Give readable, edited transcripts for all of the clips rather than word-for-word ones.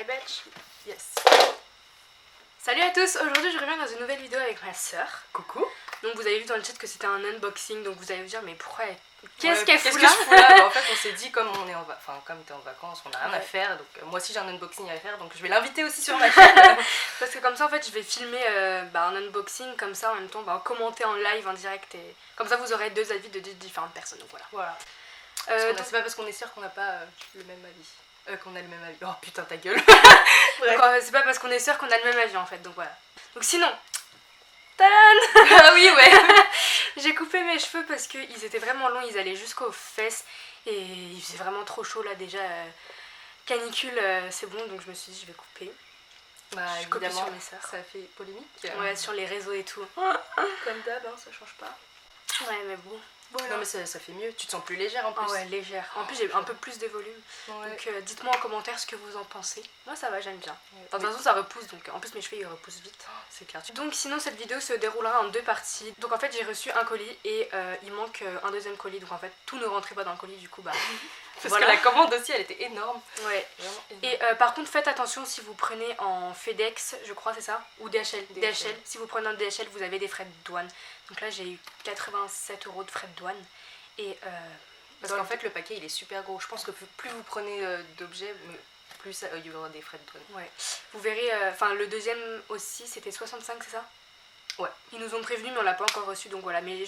Hi bitch. Yes. Salut à tous, aujourd'hui je reviens dans une nouvelle vidéo avec ma soeur. Coucou. Donc vous avez vu dans le chat que c'était un unboxing, donc vous allez vous dire mais pourquoi qu'est-ce qu'elle fout que là je fous là En fait on s'est dit comme on est comme t'es en vacances, on a rien à faire, donc moi aussi j'ai un unboxing à faire, donc je vais l'inviter aussi sur ma chaîne. Parce que comme ça en fait je vais filmer un unboxing comme ça en même temps, commenter en live, en direct et comme ça vous aurez deux avis de différentes personnes, donc voilà. C'est pas parce qu'on est sûr qu'on n'a pas le même avis. Qu'on a le même avis. Oh putain ta gueule. C'est pas parce qu'on est sûr qu'on a le même avis en fait, donc voilà. Donc sinon, tadam. Ah oui ouais. J'ai coupé mes cheveux parce qu'ils étaient vraiment longs, ils allaient jusqu'aux fesses et il faisait vraiment trop chaud là déjà. Canicule, c'est bon, donc je me suis dit je vais couper. Bah je copie évidemment, sur mes sœurs. ça fait polémique. Ouais, sur les réseaux et tout. Comme d'hab, hein, ça change pas. Ouais, mais bon. Voilà. Non mais ça fait mieux, tu te sens plus légère en plus. Ah ouais, légère. En plus j'ai un peu plus de volume. Ouais. Donc dites-moi en commentaire ce que vous en pensez. Moi ça va, j'aime bien. De toute façon ça repousse, donc en plus mes cheveux ils repoussent vite. C'est clair. Donc sinon cette vidéo se déroulera en deux parties. Donc en fait j'ai reçu un colis et il manque un deuxième colis. Donc en fait tout ne rentrait pas dans le colis du coup bah... Parce voilà. que la commande aussi elle était énorme. Ouais. Vraiment énorme. Et par contre faites attention si vous prenez en FedEx, je crois c'est ça, ou DHL. DHL. Si vous prenez en DHL vous avez des frais de douane. Donc là j'ai eu 87 € de frais de douane. Et parce qu'en fait le paquet il est super gros. Je pense que plus vous prenez d'objets, plus il y aura des frais de douane. Ouais. Vous verrez, le deuxième aussi c'était 65, c'est ça? Ouais. Ils nous ont prévenu mais on l'a pas encore reçu, donc voilà. Mais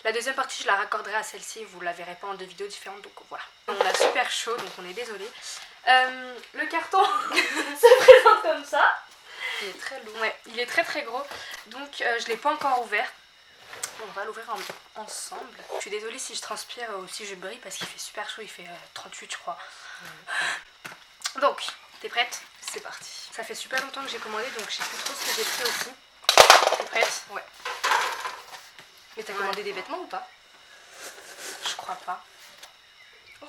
la deuxième partie je la raccorderai à celle-ci, vous la verrez pas en deux vidéos différentes, donc voilà. On a super chaud donc on est désolé. Le carton se présente comme ça. Il est très lourd. Ouais, il est très très gros, donc je l'ai pas encore ouvert. On va l'ouvrir ensemble. Je suis désolée si je transpire ou si je brille parce qu'il fait super chaud, il fait 38 je crois. Donc, t'es prête? C'est parti. Ça fait super longtemps que j'ai commandé donc je sais plus trop ce que j'ai pris aussi. T'es prête? Ouais. Mais t'as commandé des vêtements ou pas? Je crois pas. Oh.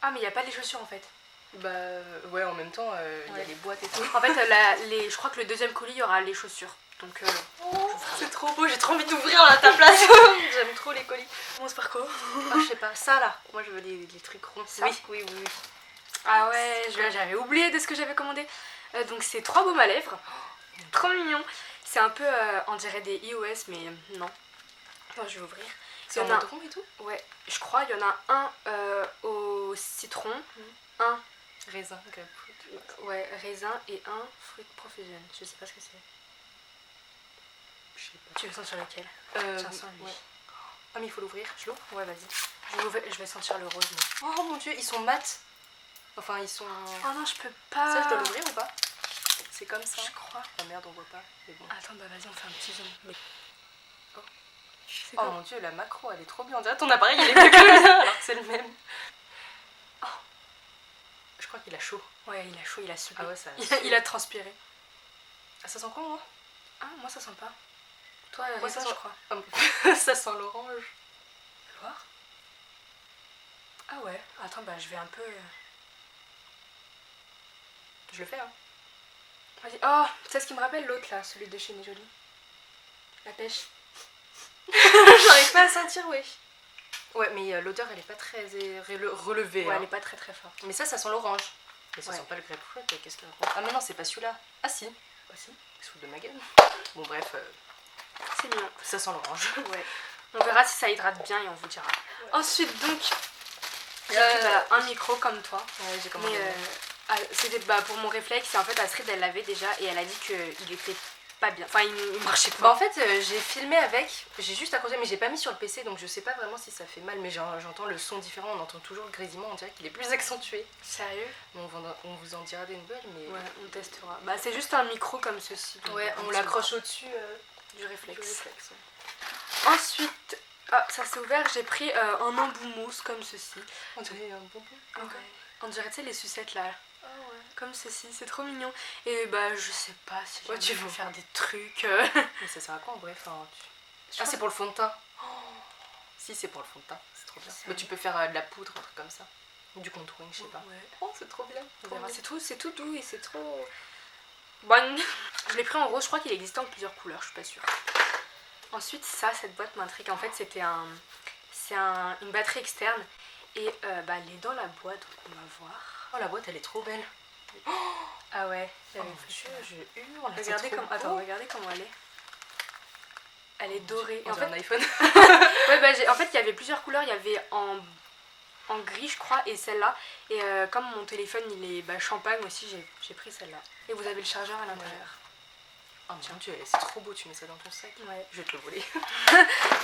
Ah mais il n'y a pas les chaussures en fait. Bah ouais, en même temps il y a les boîtes et tout. En fait je crois que le deuxième colis il y aura les chaussures. Donc c'est trop beau, j'ai trop envie d'ouvrir à ta place. J'aime trop les colis. commence par quoi? Ah je sais pas, ça là. Moi je veux les trucs ronds. Ça. Oui. Ah ouais, j'avais oublié de ce que j'avais commandé. Donc c'est 3 baumes à lèvres. Trop mignon. C'est un peu, on dirait des iOS mais non. Attends, je vais ouvrir. C'est en mode rond et tout? Ouais, je crois. Il y en a un au citron, un raisin, grapefruit. Ouais, raisin et un fruit de profusion. Je sais pas ce que c'est. Je sais pas. Tu veux sentir lequel? Tiens, sens lui. Ouais. Ah mais il faut l'ouvrir, je l'ouvre? Ouais, vas-y. Je vais sentir le rose. Mais... Oh mon dieu, ils sont mat. Enfin, ils sont... Oh non, je peux pas. Ça, je dois l'ouvrir ou pas? C'est comme ça. Je crois. Oh merde, on voit pas. Mais bon. Attends, bah vas-y, on fait un petit zoom. Mais... Oh mon dieu, la macro, elle est trop bien. On dirait ton appareil, il est mieux que le mien, alors que c'est le même. Oh. Je crois qu'il a chaud. Ouais, il a chaud, il a subi. Ah ouais, ça il a transpiré. Ah, ça sent quoi, moi? Ah, moi, ça sent pas. Toi, moi, ça ça je sent... crois. Ça sent l'orange. Tu veux voir? Ah ouais. Attends, bah je vais un peu... Je le fais, hein. Vas-y. Oh, c'est ce qui me rappelle l'autre, là, celui de chez Mes Jolies. La pêche. J'arrive pas à sentir, oui. Ouais, mais l'odeur, elle est pas très relevée. Ouais, hein. elle est pas très très forte. Mais ça sent l'orange. Mais ça sent pas le grapefruit, qu'est-ce qu'il raconte? Ah mais non, c'est pas celui-là. Ah si. Bah si. Il se fout de ma gueule. Bon bref, c'est mignon. Ça sent l'orange. Ouais. On verra si ça hydrate bien et on vous dira. Ouais. Ensuite donc, j'ai pris un micro comme toi. Ouais, j'ai commandé. C'était pour mon réflexe et en fait Astrid elle l'avait déjà et elle a dit qu'il était pas bien. Enfin il marchait pas. Bah en fait j'ai filmé avec, j'ai juste accroché mais j'ai pas mis sur le PC donc je sais pas vraiment si ça fait mal mais j'entends le son différent, on entend toujours le grésillement, on dirait qu'il est plus accentué. Sérieux? On vous en dira des nouvelles mais... Ouais, on testera. Bah c'est juste un micro comme ceci. Ouais, on l'accroche au-dessus du réflexe. Ouais. Ensuite, ça s'est ouvert, j'ai pris un embout mousse comme ceci. On dirait un bonbon. Okay. On dirait tu sais les sucettes là. Ah ouais. Comme ceci, c'est trop mignon. Et bah je sais pas si tu veux veux faire des trucs. Mais ça sert à quoi en vrai? Ah c'est pour le fond de teint. Oh. Si c'est pour le fond de teint, c'est trop bien. Bah, tu peux faire de la poudre, un truc comme ça. Ou du contouring, je sais pas. Ouais. Oh c'est trop bien. C'est tout doux et c'est trop... Bon. Je l'ai pris en rose, je crois qu'il existait en plusieurs couleurs, je suis pas sûre. Ensuite cette boîte m'intrigue. En fait c'était une batterie externe. Et elle est dans la boîte, donc on va voir. Oh la boîte elle est trop belle. Ah ouais, Oh j'avais mon pris dieu, ça. je hurle. Regardez comme... Attends, regardez comment elle est. Elle est dorée. On En dirait fait, un iPhone. ouais, bah, en fait, il y avait plusieurs couleurs. Il y avait en gris, je crois, et celle-là. Et comme mon téléphone, il est champagne aussi, j'ai pris celle-là. Et vous avez le chargeur à l'intérieur. Oh mon dieu, c'est trop beau, tu mets ça dans ton sac. Ouais. Je vais te le voler.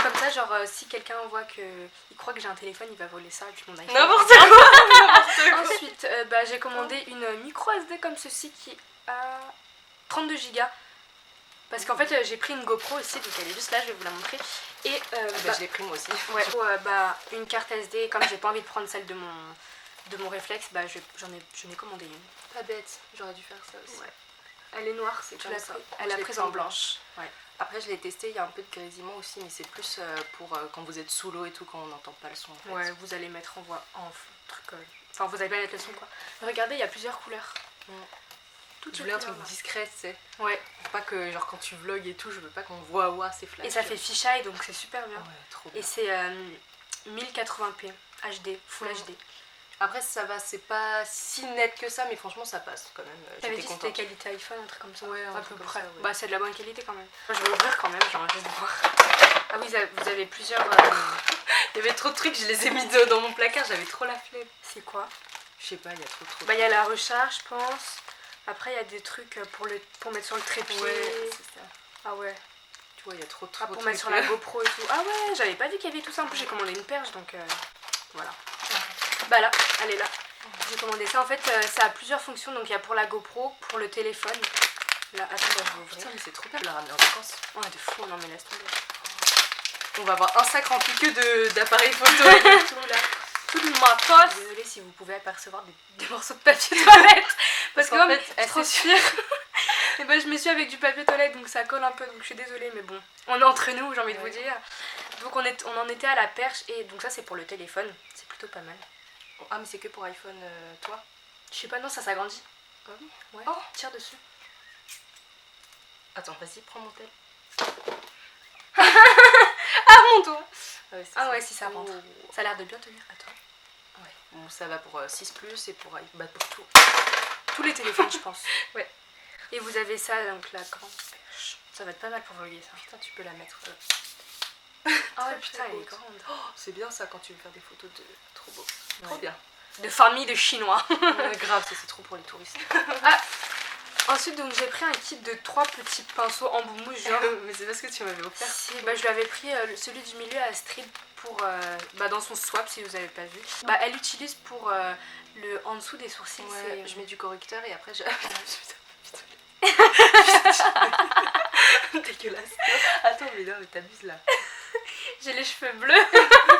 Comme ça, genre, si quelqu'un voit que... Il croit que j'ai un téléphone, il va voler ça, et puis mon iPhone. N'importe quoi. Ensuite, j'ai commandé une micro SD comme ceci qui a 32 Go. Parce qu'en fait, j'ai pris une GoPro ici, donc elle est juste là, je vais vous la montrer. Et je l'ai pris moi aussi. ouais, une carte SD, comme j'ai pas envie de prendre celle de mon réflexe, j'en ai commandé une. Pas bête, j'aurais dû faire ça aussi. Ouais. Elle est noire, c'est comme ça. Elle Je a l'ai prise pris en blanche. Ouais. Après, je l'ai testé, il y a un peu de grésillement aussi, mais c'est plus pour quand vous êtes sous l'eau et tout, quand on n'entend pas le son. En fait. Ouais, vous allez mettre en voix en truc. Enfin, vous allez pas mettre le son quoi. Mais regardez, il y a plusieurs couleurs. Je voulais un truc discret, tu sais. Ouais. Pour pas que, genre, quand tu vlogs et tout, je veux pas qu'on voit c'est flash. Et ça fait fisheye, donc c'est super bien. Ouais, trop bien. Et c'est 1080p HD, Full HD. Après, ça va, c'est pas si net que ça, mais franchement, ça passe quand même. T'avais J'étais dit que c'était contente. qualité iPhone, un truc comme ça. Ouais, un à truc peu comme près. ça, ouais. Bah, c'est de la bonne qualité quand même. Je vais ouvrir quand même, genre, juste voir. Ah oui, vous avez plusieurs. Il y avait trop de trucs, je les ai mis dans mon placard, j'avais trop la flemme. C'est quoi? Je sais pas, il y a trop. Bah, il y a la recharge, je pense. Après, il y a des trucs pour mettre sur le trépied. Ouais, c'est ça. Ah ouais. Tu vois, il y a trop de Ah, trucs. pour mettre sur la GoPro et tout. Ah ouais, j'avais pas vu qu'il y avait tout ça. En plus, j'ai commandé une perche, donc voilà. Bah là, elle est là. J'ai commandé ça. En fait, ça a plusieurs fonctions. Donc, il y a pour la GoPro, pour le téléphone. Là, attends, je vais ouvrir. Putain, mais c'est trop bien de la ramener en vacances. Ouais, de fou, non mais laisse tomber. On va avoir un sac rempli que d'appareils photo et de tout là. Tout le matos. Désolée si vous pouvez apercevoir des morceaux de papier toilette. Parce qu'en que fait, elle transpire. Et bah, je me suis avec du papier toilette, donc ça colle un peu. Donc je suis désolée, mais bon. On est entre nous, j'ai envie de vous dire. Donc on en était à la perche. Et donc ça, c'est pour le téléphone. C'est plutôt pas mal. Ah, mais c'est que pour iPhone, toi? Je sais pas, non, ça s'agrandit. Ah oui. Ouais. Oh. Tire dessus. Attends, vas-y, prends mon tel. Ah, mon doigt. Ah ouais, si ça rentre. Ça a l'air de bien tenir. Attends. Ouais. Bon, ça va pour 6 Plus et pour tout. Tous les téléphones, je pense. Ouais. Et vous avez ça, donc la grande perche. Ça va être pas mal pour vloguer ça. Putain, tu peux la mettre. Ah ouais, putain, elle est grande. Oh, c'est bien ça quand tu veux faire des photos de. Trop beau. Ouais. Trop bien. De famille de Chinois. Grave, c'est trop pour les touristes. Ah. Ensuite, donc j'ai pris un kit de 3 petits pinceaux en boumouche, genre. Mais c'est parce que tu m'avais offert. Si, bah, je lui avais pris celui du milieu à Astrid pour dans son swap si vous avez pas vu. Bah, elle l'utilise pour le en dessous des sourcils. Ouais, je mets du correcteur et après je. Dégueulasse. Attends, mais non, mais t'abuses là. J'ai les cheveux bleus.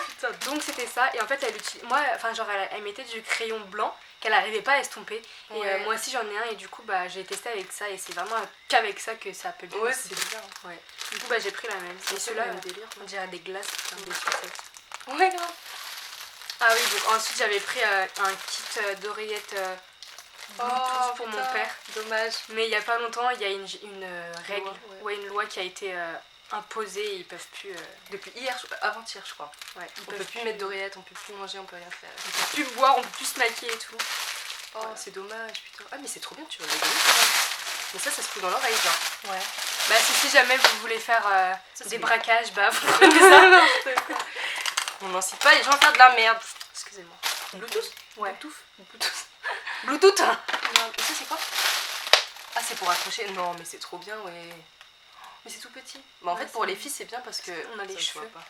Putain. Donc c'était ça. Et en fait, elle utilise. Moi, enfin, genre, elle mettait du crayon blanc qu'elle arrivait pas à estomper. Ouais. Et moi aussi, j'en ai un. Et du coup, bah, j'ai testé avec ça. Et c'est vraiment qu'avec ça que ça peut bien. Ouais, c'est bien. Ouais. Du coup, bah, j'ai pris la même. Et ceux-là, délire. on dirait des glaces, putain, des sucettes. Ouais, grave. Ah oui, donc ensuite, j'avais pris un kit d'oreillettes Bluetooth pour mon père. Dommage. Mais il y a pas longtemps, il y a une règle, une loi qui a été imposée et ils peuvent plus. Depuis hier, avant-hier, je crois. Ouais, On peut plus mettre d'oreillettes, on peut plus manger, on peut rien faire. On peut plus boire, on peut plus se maquiller et tout. Oh, voilà. C'est dommage, putain. Ah, mais c'est trop bien, tu vas les donner. Mais ça se fout dans l'oreille, genre. Ouais. Bah, si jamais vous voulez faire des braquages, bah vous prenez ça. On n'incite pas les gens à faire de la merde. Excusez-moi. Bluetooth? Ouais. Bluetooth. Non, et ça, c'est quoi? Ah, c'est pour accrocher. Non, mais c'est trop bien, ouais. Mais c'est tout petit. Bah, en fait, pour les filles, c'est bien parce que. On a les cheveux. Pas.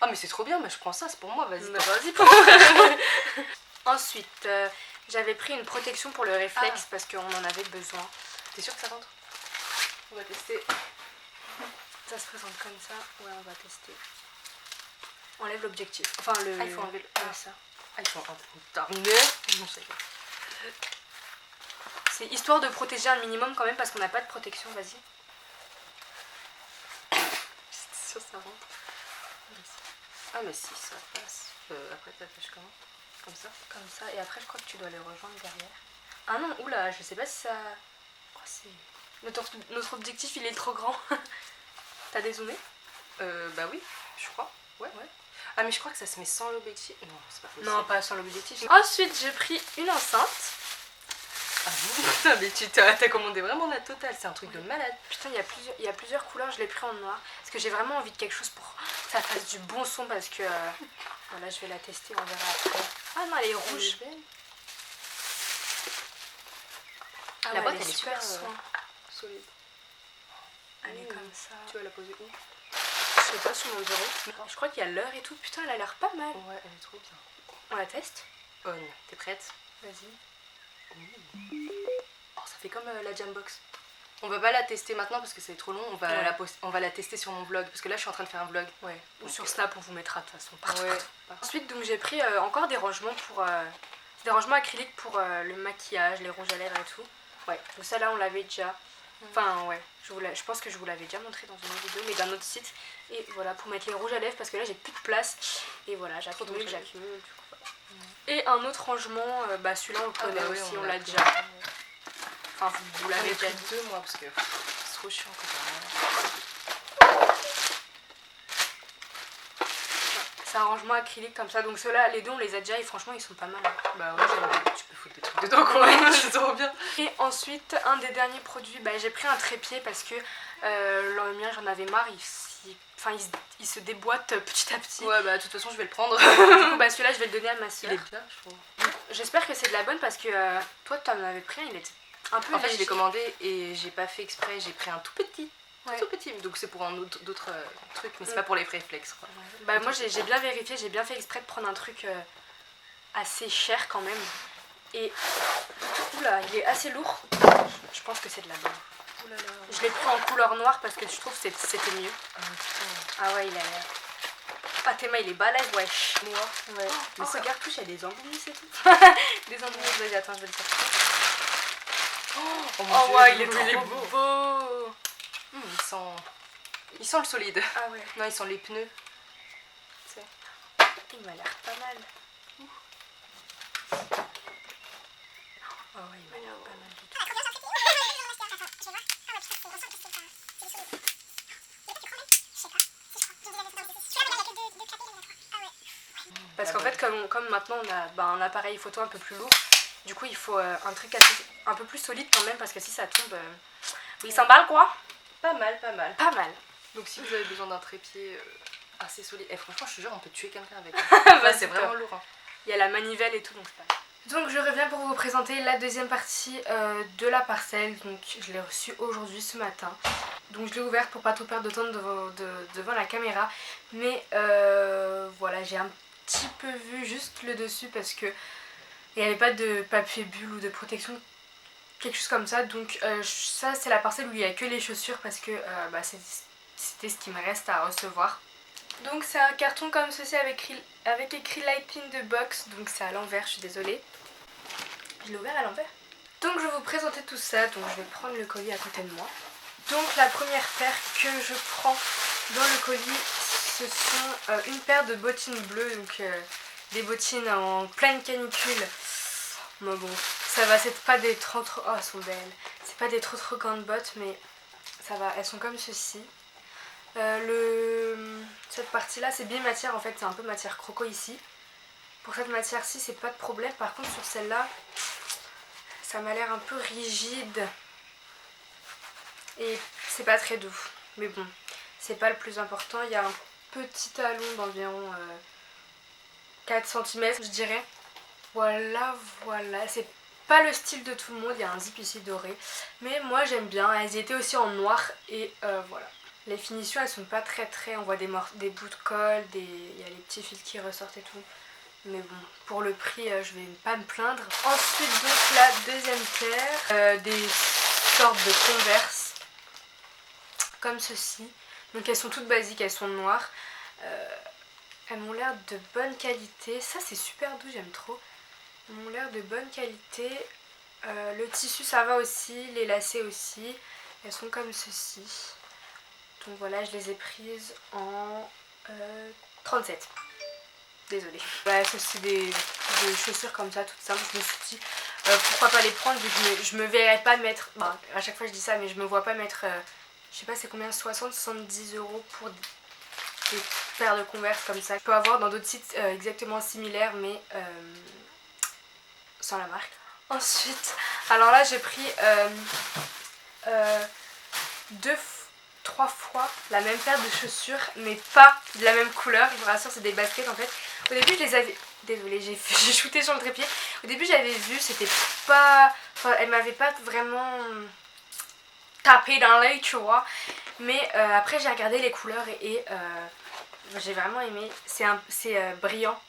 Ah, mais c'est trop bien, mais je prends ça, c'est pour moi, vas-y. Bah, vas-y, prends. Ensuite, j'avais pris une protection pour le réflexe parce qu'on en avait besoin. T'es sûre que ça rentre? On va tester. Ça se présente comme ça. Ouais, on va tester. Enlève l'objectif. Enfin, le. Ah, il faut enlever le. Ah, ça. Ah, il faut terminer. C'est histoire de protéger un minimum quand même parce qu'on n'a pas de protection, vas-y. C'est sûr ça rentre. Ah mais si ça passe. Après t'attaches comment? Comme ça? Comme ça, et après je crois que tu dois les rejoindre derrière. Ah non, oula, je sais pas si ça... Oh, c'est... Notre objectif il est trop grand. T'as dézoomé? Bah oui, je crois. Ouais. Ah mais je crois que ça se met sans l'objectif. Non, c'est pas possible. Non, pas sans l'objectif. Ensuite j'ai pris une enceinte. Ah bon? Putain, mais t'as commandé vraiment la totale, c'est un truc de malade. Putain, il y a plusieurs couleurs, je l'ai pris en noir. Parce que j'ai vraiment envie de quelque chose pour que ça fasse du bon son. Parce que voilà, je vais la tester, on verra après. Ah non, elle est rouge. La boîte, elle est super soin. solide. Elle est comme ça. Tu vas la poser où? Je sais pas, sur mon bureau. Je crois qu'il y a l'heure et tout. Putain, elle a l'air pas mal. Ouais, elle est trop bien. On la teste? On. T'es prête? Vas-y. Oh, ça fait comme la Jambox. On va pas la tester maintenant parce que c'est trop long. On va la tester sur mon vlog. Parce que là, je suis en train de faire un vlog. Ouais. Ou sur Snap, on vous mettra de toute façon. Partout. Ouais. Ensuite, donc j'ai pris encore des rangements pour... des rangements acryliques pour le maquillage, les rouges à lèvres et tout. Ouais. Donc ça là, on l'avait déjà... Enfin, ouais. Je pense que je vous l'avais déjà montré dans une autre vidéo, mais d'un autre site. Et voilà, pour mettre les rouges à lèvres parce que là, j'ai plus de place. Et voilà, j'accumule. Du coup, voilà. Et un autre rangement, bah celui-là, on le connaît aussi, on l'a déjà. Enfin, vous l'avez déjà dit. Deux, moi, parce que c'est trop chiant quand C'est un rangement acrylique comme ça, donc ceux-là, les deux, on les a déjà et franchement, ils sont pas mal. Bah ouais, j'aime bien. Tu peux foutre des trucs dedans, quoi. C'est trop bien. Et ensuite, un des derniers produits, bah, j'ai pris un trépied parce que le mien, j'en avais marre, il se déboîte petit à petit. Ouais, bah de toute façon, je vais le prendre. Du coup, bah celui-là, je vais le donner à ma soeur. Il est bien, je trouve. J'espère que c'est de la bonne parce que toi, tu en avais pris un, il était un peu En fait, je léger. l'ai commandé et j'ai pas fait exprès, j'ai pris un tout petit. Ouais. Tout petit, donc c'est pour un autre d'autres trucs, mais c'est pas pour les réflexes, quoi. Bah moi, j'ai bien vérifié, j'ai bien fait exprès de prendre un truc assez cher quand même. Et oula, il est assez lourd. Je pense que c'est de la bonne. Oulala. Je l'ai pris en couleur noire parce que je trouve que c'était mieux. Ah ouais, il a l'air. Ah, tes mains, il est balèze, wesh. Noir. Ouais. Mais ça... regarde, touche, il y a des embouts, c'est tout. Des embouts, vas-y, attends, je vais le sortir. Oh, Oh ouais, il est trop beau. Il sent le solide. Ah ouais. Non, il sent les pneus. Il m'a l'air pas mal. Ah ouais, il m'a l'air pas mal du tout. Parce qu'en fait, comme maintenant on a un appareil photo un peu plus lourd, du coup il faut un truc un peu plus solide quand même parce que si ça tombe, il s'emballe quoi. Pas mal, pas mal. Pas mal. Donc si vous avez besoin d'un trépied assez solide, et franchement je te jure on peut tuer quelqu'un avec. Bah, c'est vraiment lourd. Hein. Il y a la manivelle et tout, donc c'est pas. Donc je reviens pour vous présenter la deuxième partie de la parcelle. Donc je l'ai reçue aujourd'hui ce matin. Donc je l'ai ouverte pour pas trop perdre de temps devant la caméra. Mais voilà, j'ai un petit peu vu juste le dessus parce que il n'y avait pas de papier bulle ou de protection, quelque chose comme ça. Donc ça c'est la parcelle où il n'y a que les chaussures parce que c'était ce qui me reste à recevoir. Donc c'est un carton comme ceci avec écrit Light in the Box, donc c'est à l'envers, je suis désolée. Je l'ai ouvert à l'envers. Donc je vais vous présenter tout ça, donc je vais prendre le colis à côté de moi. Donc la première paire que je prends dans le colis, ce sont une paire de bottines bleues, donc des bottines en pleine canicule. Mais bon, ça va, c'est pas des trop... Oh, elles sont belles. C'est pas des trop grandes bottes, mais ça va, elles sont comme ceci. Cette partie là c'est bien matière en fait, c'est un peu matière croco ici. Pour cette matière ci c'est pas de problème, par contre sur celle là ça m'a l'air un peu rigide et c'est pas très doux, mais bon c'est pas le plus important. Il y a un petit talon d'environ 4 cm je dirais. Voilà, c'est pas le style de tout le monde, il y a un zip ici doré, mais moi j'aime bien. Elles étaient aussi en noir et voilà. Les finitions elles sont pas très, on voit des bouts de colle, il y a les petits fils qui ressortent et tout. Mais bon, pour le prix je vais pas me plaindre. Ensuite donc la deuxième paire, des sortes de Converse, comme ceci. Donc elles sont toutes basiques, elles sont noires. Elles m'ont l'air de bonne qualité, ça c'est super doux, j'aime trop. Elles m'ont l'air de bonne qualité. Le tissu ça va aussi, les lacets aussi. Elles sont comme ceci. Donc voilà, je les ai prises en 37. Désolée. Bah, ça c'est des chaussures comme ça, toutes simples. Je me suis dit pourquoi pas les prendre vu que je me verrais pas mettre... Bah, à chaque fois je dis ça, mais je me vois pas mettre... je sais pas c'est combien, 60-70 € pour des paires de Converse comme ça. Je peux avoir dans d'autres sites exactement similaires, mais sans la marque. Ensuite, alors là j'ai pris 3 fois la même paire de chaussures, mais pas de la même couleur. Je vous rassure, c'est des baskets en fait. Au début je les avais... Désolée, j'ai shooté sur le trépied. Au début j'avais vu, c'était pas... Enfin, elle m'avait pas vraiment tapé dans l'œil, tu vois. Mais après j'ai regardé les couleurs et j'ai vraiment aimé. C'est brillant.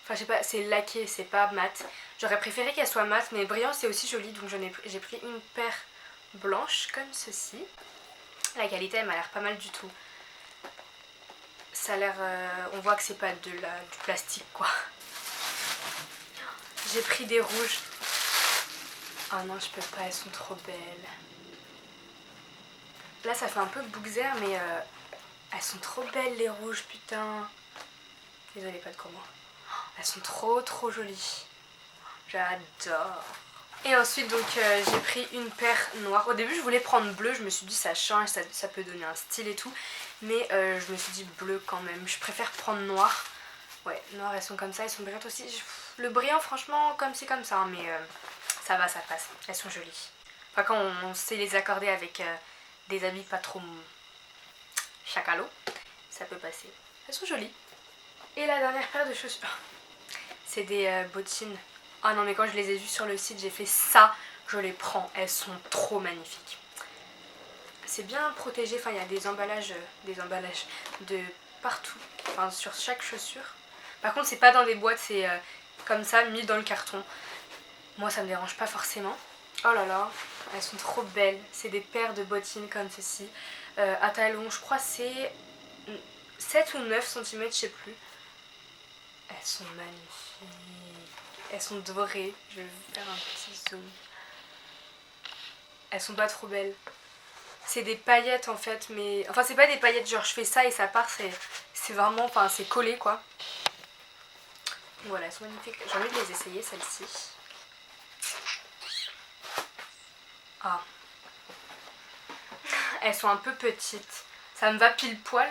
Enfin je sais pas, c'est laqué, c'est pas mat. J'aurais préféré qu'elle soit mat, mais brillant c'est aussi joli. Donc j'ai pris une paire blanche comme ceci. La qualité elle m'a l'air pas mal du tout. Ça a l'air... on voit que c'est pas du plastique quoi. J'ai pris des rouges. Oh non je peux pas, elles sont trop belles. Là ça fait un peu bougzer mais elles sont trop belles les rouges putain. Désolée pas de comment. Elles sont trop jolies. J'adore. Et ensuite donc j'ai pris une paire noire. Au début je voulais prendre bleu, je me suis dit ça change, ça peut donner un style et tout. Mais je me suis dit bleu quand même, je préfère prendre noir. Ouais, noir elles sont comme ça, elles sont brillantes aussi. Le brillant franchement comme c'est comme ça, hein, mais ça va, ça passe, elles sont jolies. Enfin quand on sait les accorder avec des habits pas trop chacalo, ça peut passer. Elles sont jolies. Et la dernière paire de chaussures, c'est des bottines. Ah non mais quand je les ai vues sur le site j'ai fait ça, je les prends, elles sont trop magnifiques. C'est bien protégé, enfin il y a des emballages de partout, enfin sur chaque chaussure. Par contre c'est pas dans des boîtes, c'est comme ça mis dans le carton. Moi ça me dérange pas forcément. Oh là là, elles sont trop belles, c'est des paires de bottines comme ceci. À talons, je crois c'est 7 ou 9 cm, je sais plus. Elles sont magnifiques. Elles sont dorées. Je vais vous faire un petit zoom. Elles sont pas trop belles. C'est des paillettes en fait, mais... Enfin c'est pas des paillettes genre je fais ça et ça part, c'est vraiment... Enfin c'est collé quoi. Voilà, elles sont magnifiques. J'ai envie de les essayer celles-ci. Ah. Elles sont un peu petites. Ça me va pile poil.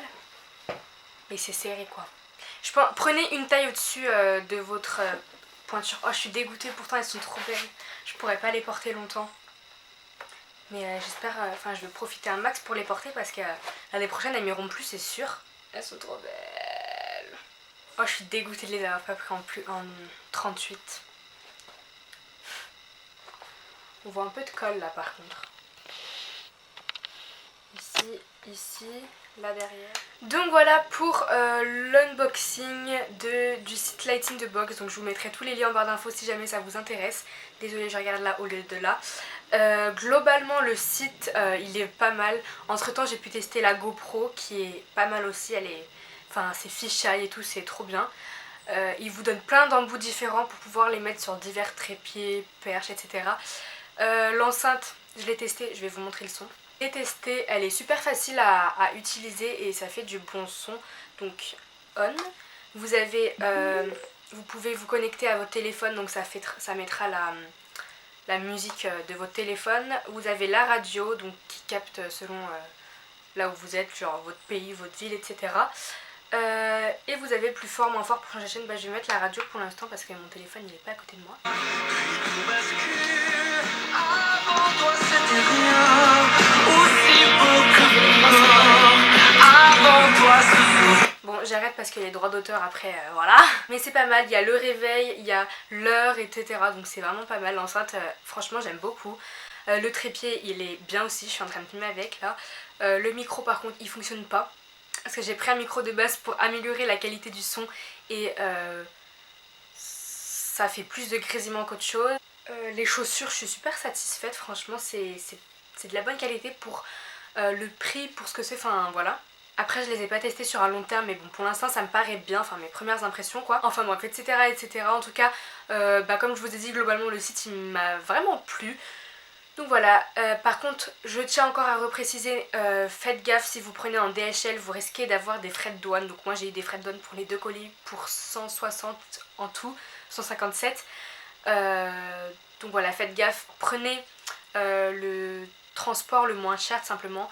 Mais c'est serré quoi. Prenez une taille au-dessus de votre pointure. Oh je suis dégoûtée, pourtant elles sont trop belles. Je pourrais pas les porter longtemps. Mais j'espère, enfin je vais profiter un max pour les porter parce que l'année prochaine elles m'iront plus c'est sûr. Elles sont trop belles. Oh je suis dégoûtée de les avoir pas pris en 38. On voit un peu de colle là par contre. Ici, là derrière. Donc voilà pour l'unboxing du site Light in the Box. Donc je vous mettrai tous les liens en barre d'infos si jamais ça vous intéresse. Désolée je regarde là au lieu de là. Globalement le site il est pas mal. Entre temps j'ai pu tester la GoPro qui est pas mal aussi. Elle est... Enfin c'est fisheye et tout, c'est trop bien. Il vous donne plein d'embouts différents pour pouvoir les mettre sur divers trépieds, perches, etc. L'enceinte, je l'ai testée, je vais vous montrer le son. Je l'ai testée, elle est super facile à utiliser et ça fait du bon son. Donc on. Vous avez, vous pouvez vous connecter à votre téléphone, donc ça mettra la musique de votre téléphone. Vous avez la radio donc qui capte selon là où vous êtes, genre votre pays, votre ville, etc. Et vous avez plus fort, moins fort pour changer de chaîne. Bah, je vais mettre la radio pour l'instant parce que mon téléphone il est pas à côté de moi. Bon j'arrête parce qu'il y a les droits d'auteur après, voilà. Mais c'est pas mal, il y a le réveil, il y a l'heure, etc. Donc c'est vraiment pas mal, l'enceinte, franchement j'aime beaucoup. Le trépied il est bien aussi, je suis en train de filmer avec là. Le micro par contre il fonctionne pas. Parce que j'ai pris un micro de base pour améliorer la qualité du son et ça fait plus de grésillement qu'autre chose. Les chaussures, je suis super satisfaite, franchement c'est de la bonne qualité pour le prix, pour ce que c'est, enfin voilà. Après je les ai pas testées sur un long terme mais bon pour l'instant ça me paraît bien, enfin mes premières impressions quoi. Enfin bref etc. En tout cas comme je vous ai dit globalement le site il m'a vraiment plu. Donc voilà, par contre je tiens encore à repréciser, faites gaffe si vous prenez en DHL, vous risquez d'avoir des frais de douane. Donc moi j'ai eu des frais de douane pour les 2 colis pour 160 en tout, 157. Donc voilà, faites gaffe, prenez le transport le moins cher tout simplement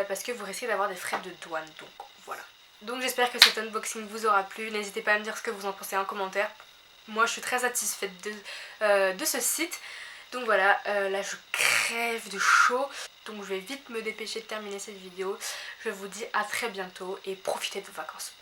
parce que vous risquez d'avoir des frais de douane. Donc voilà. Donc j'espère que cet unboxing vous aura plu, n'hésitez pas à me dire ce que vous en pensez en commentaire. moi je suis très satisfaite de ce site. Donc voilà, là je crève de chaud. Donc je vais vite me dépêcher de terminer cette vidéo. Je vous dis à très bientôt et profitez de vos vacances.